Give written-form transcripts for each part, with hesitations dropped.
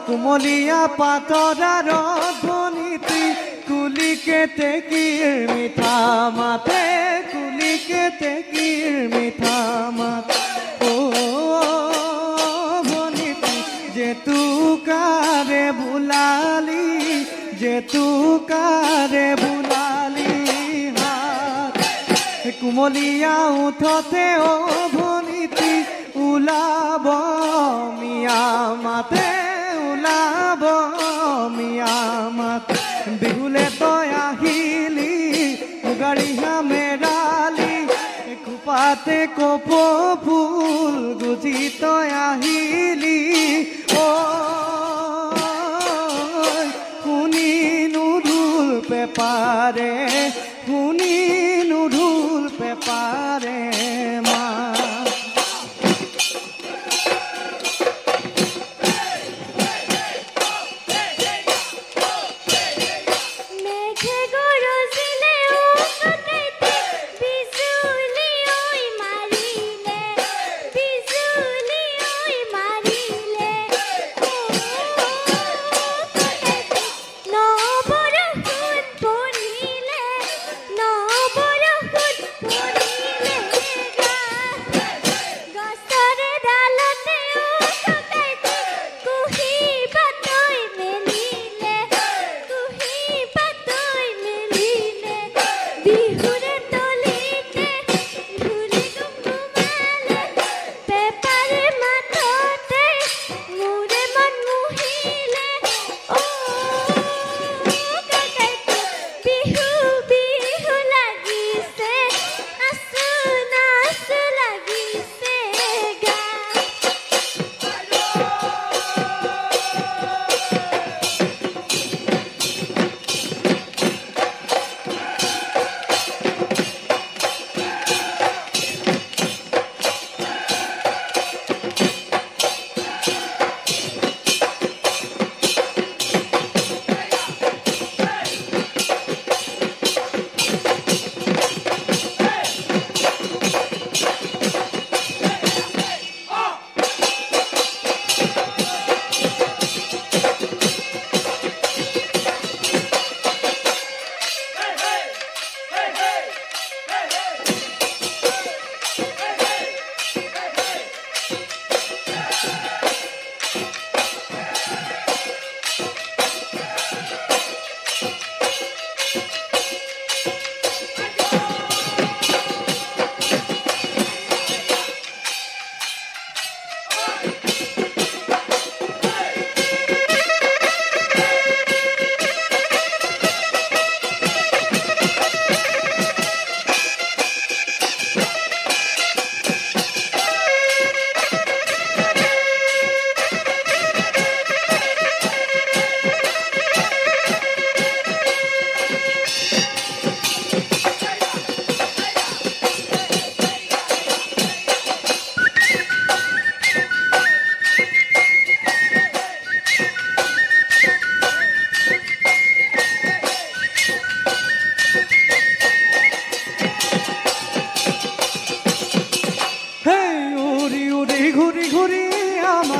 কুমলীয়া পাতৰাৰ ধ্বনিটি কুলিকে টেকিৰ মিঠা মাতে কুলিকে টেকিৰ মিঠা মাত ধ্বনিটি জেতুকাৰে বুলালি জেতুকাৰে বুলালি হাত কুমলীয়া উঠতে ধ্বনিটি ওলাব মিয়া মাতে মিয়া মাত বিহুলে তই আহিলি মুগাৰিহা মেৰালি খোপাতে কপ ফুল গুজি তই আহিলি শুনি নুধুল পেপাৰে শুনি নুধুল পেপাৰে মা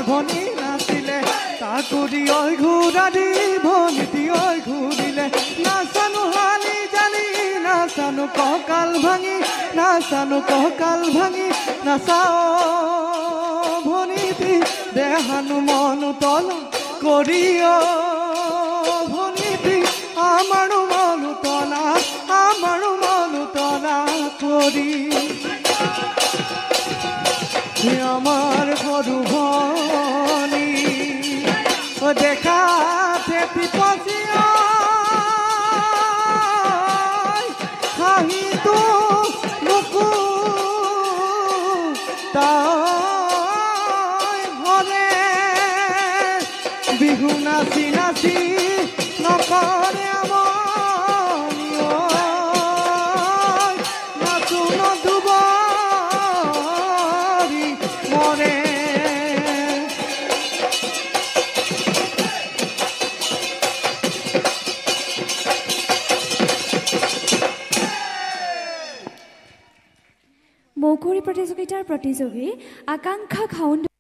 ভনী নাচিলে তাকুৰি ঐ ঘূৰা দি ভনীতি ঐ ঘূৰিলে নাচানো হালি জালি নাচানো কঁকাল ভাঙি নাচাও ভনীতি দেহানো মনো তল কৰি ভনীতি আমাৰো মনো তলা কৰি আমাৰ সৰু ভনী দেখাতে পিপসিয়া হাঁহিটো মুকু তাই ঘৰে বিহু নাচি নাচি নকৰে আমনি নাচো নদুবৰি মৰে মৌকুঁৱৰী প্ৰতিযোগিতাৰ প্ৰতিযোগী আকাংক্ষা খাউণ্ড